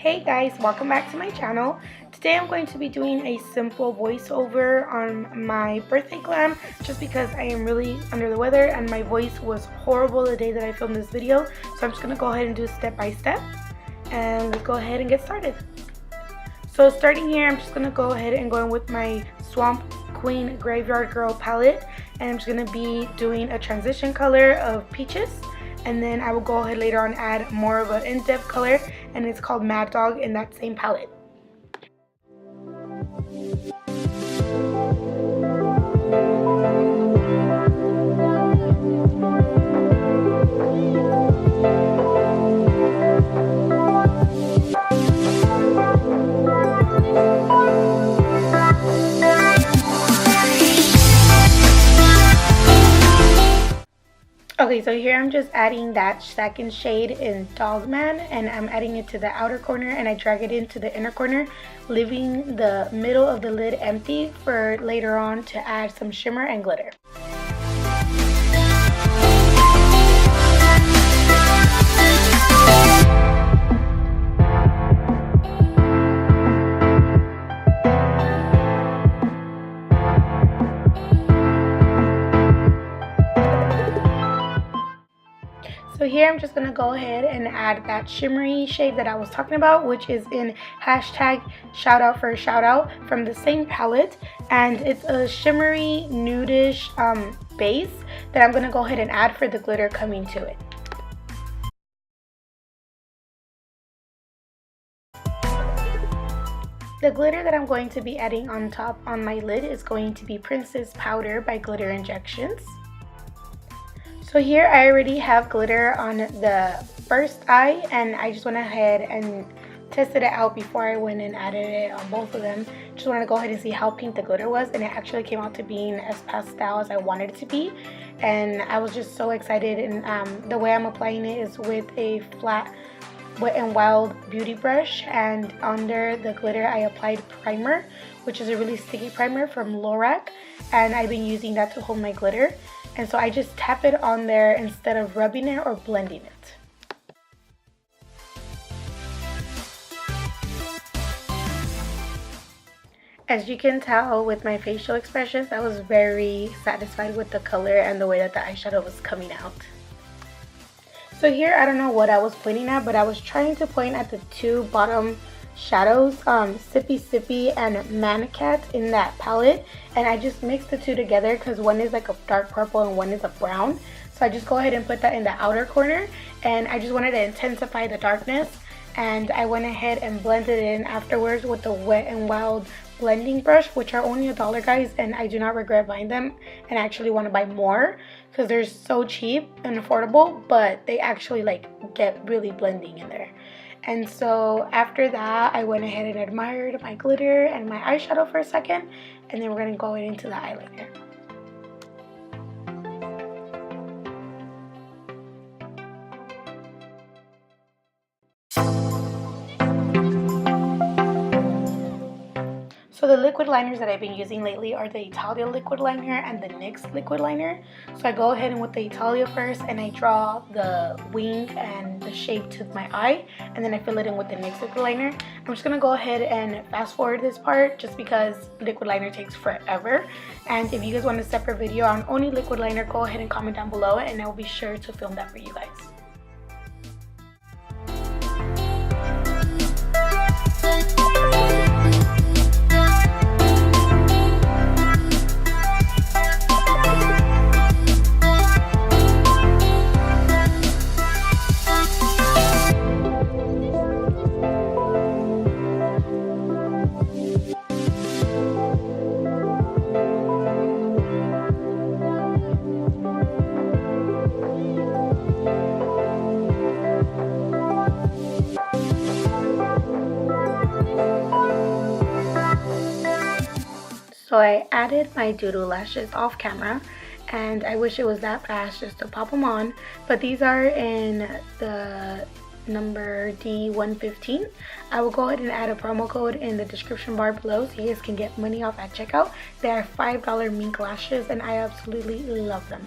Hey guys, welcome back to my channel. Today I'm going to be doing a simple voiceover on my birthday glam just because I am really under the weather and my voice was horrible the day that I filmed this video. So I'm just going to go ahead and do it step by step and let's go ahead and get started. So starting here, I'm just going to go ahead and go in with my Swamp Queen Graveyard Girl palette, and I'm just going to be doing a transition color of Peaches. And then I will go ahead later on add more of an in-depth color, and it's called Mad Dog in that same palette. Okay, so here I'm just adding that second shade in Dogman, and I'm adding it to the outer corner and I drag it into the inner corner, leaving the middle of the lid empty for later on to add some shimmer and glitter. So here I'm just going to go ahead and add that shimmery shade that I was talking about, which is in hashtag shoutout for a shoutout from the same palette. And it's a shimmery nudish base that I'm going to go ahead and add for the glitter coming to it. The glitter that I'm going to be adding on top on my lid is going to be Princess Powder by Glitter Injections. So here I already have glitter on the first eye, and I just went ahead and tested it out before I went and added it on both of them. Just wanted to go ahead and see how pink the glitter was, and it actually came out to being as pastel as I wanted it to be. And I was just so excited, and the way I'm applying it is with a flat Wet n Wild beauty brush, and under the glitter I applied primer, which is a really sticky primer from Loreal, and I've been using that to hold my glitter. And so I just tap it on there instead of rubbing it or blending it. As you can tell with my facial expressions, I was very satisfied with the color and the way that the eyeshadow was coming out. So here, I don't know what I was pointing at, but I was trying to point at the two bottom shadows, Sippy Sippy and Manicat in that palette, and I just mixed the two together because one is like a dark purple and one is a brown. So I just go ahead and put that in the outer corner, and I just wanted to intensify the darkness, and I went ahead and blended it in afterwards with the Wet n Wild blending brush, which are only $1, guys, and I do not regret buying them, and I actually want to buy more because they're so cheap and affordable, but they actually like get really blending in there. And so after that, I went ahead and admired my glitter and my eyeshadow for a second, and then we're going to go into the eyeliner. So the liquid liners that I've been using lately are the Italia Liquid Liner and the NYX Liquid Liner. So I go ahead and with the Italia first, and I draw the wing and the shape to my eye, and then I fill it in with the NYX Liquid Liner. I'm just going to go ahead and fast forward this part just because liquid liner takes forever. And if you guys want a separate video on only liquid liner, go ahead and comment down below, and I will be sure to film that for you guys. So I added my Dodo lashes off camera, and I wish it was that fast just to pop them on, but these are in the number D115. I will go ahead and add a promo code in the description bar below so you guys can get money off at checkout. They are $5 mink lashes, and I absolutely love them.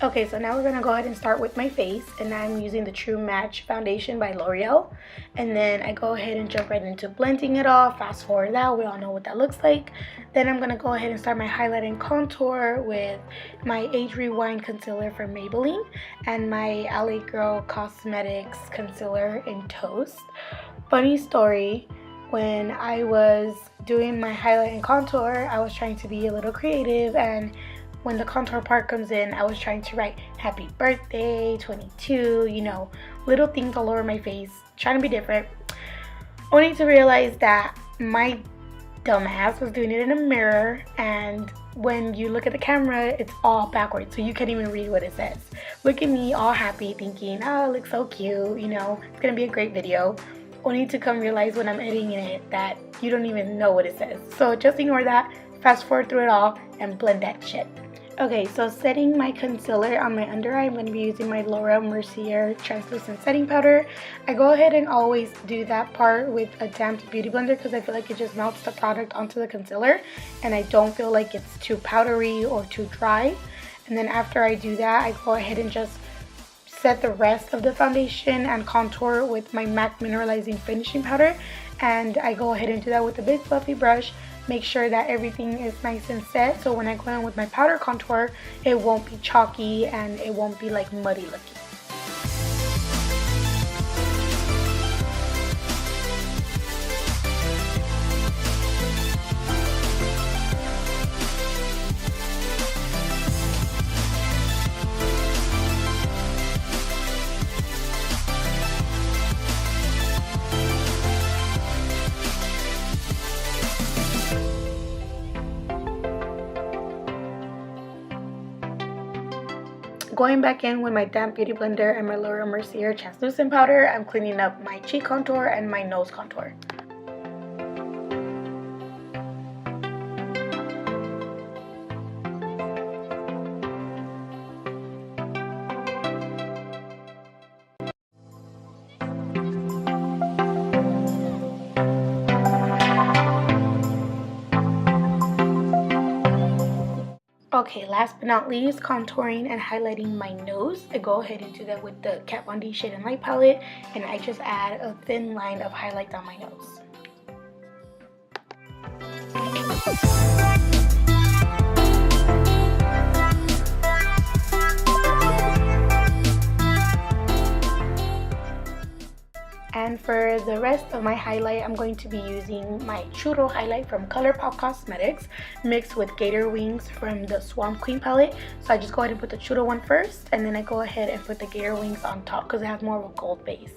Okay, so now we're going to go ahead and start with my face, and I'm using the True Match foundation by L'Oreal. And then I go ahead and jump right into blending it off. Fast forward that, we all know what that looks like. Then I'm going to go ahead and start my highlight and contour with my Age Rewind concealer from Maybelline and my LA Girl Cosmetics concealer in Toast. Funny story, when I was doing my highlight and contour, I was trying to be a little creative, and when the contour part comes in, I was trying to write happy birthday 22, you know, little things all over my face, trying to be different, only to realize that my dumbass was doing it in a mirror, and when you look at the camera, it's all backwards, so you can't even read what it says. Look at me all happy thinking, oh, it looks so cute, you know, it's gonna be a great video, only to come realize when I'm editing it that you don't even know what it says. So just ignore that, fast forward through it all, and blend that shit. Okay, so setting my concealer on my under eye, I'm going to be using my L'Oreal Mercier Translucent Setting Powder. I go ahead and always do that part with a damp beauty blender because I feel like it just melts the product onto the concealer, and I don't feel like it's too powdery or too dry. And then after I do that, I go ahead and just set the rest of the foundation and contour with my MAC Mineralizing Finishing Powder. And I go ahead and do that with a big fluffy brush. Make sure that everything is nice and set, so when I go in with my powder contour, it won't be chalky and it won't be like muddy looking. Going back in with my damp beauty blender and my L'Oreal Mercier Translucent Powder, I'm cleaning up my cheek contour and my nose contour. Okay, last but not least, contouring and highlighting my nose. I go ahead and do that with the Kat Von D Shade and Light palette, and I just add a thin line of highlight on my nose. And for the rest of my highlight, I'm going to be using my Churro highlight from ColourPop Cosmetics mixed with Gator Wings from the Swamp Queen palette. So I just go ahead and put the Churro one first, and then I go ahead and put the Gator Wings on top because it has more of a gold base.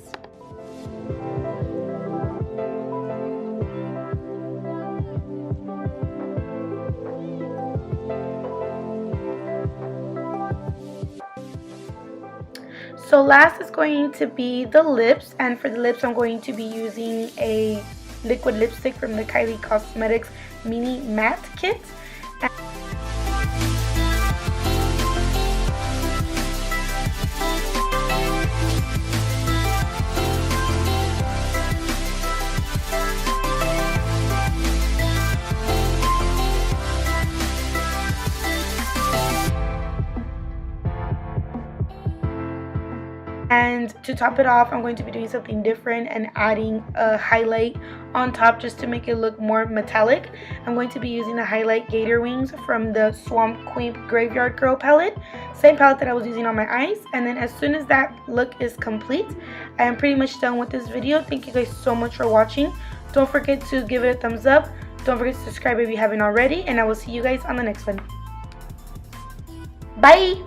So last is going to be the lips, and for the lips I'm going to be using a liquid lipstick from the Kylie Cosmetics Mini Matte Kit. And to top it off, I'm going to be doing something different and adding a highlight on top just to make it look more metallic. I'm going to be using the highlight Gator Wings from the Swamp Queen Graveyard Girl palette. Same palette that I was using on my eyes. And then as soon as that look is complete, I am pretty much done with this video. Thank you guys so much for watching. Don't forget to give it a thumbs up. Don't forget to subscribe if you haven't already. And I will see you guys on the next one. Bye!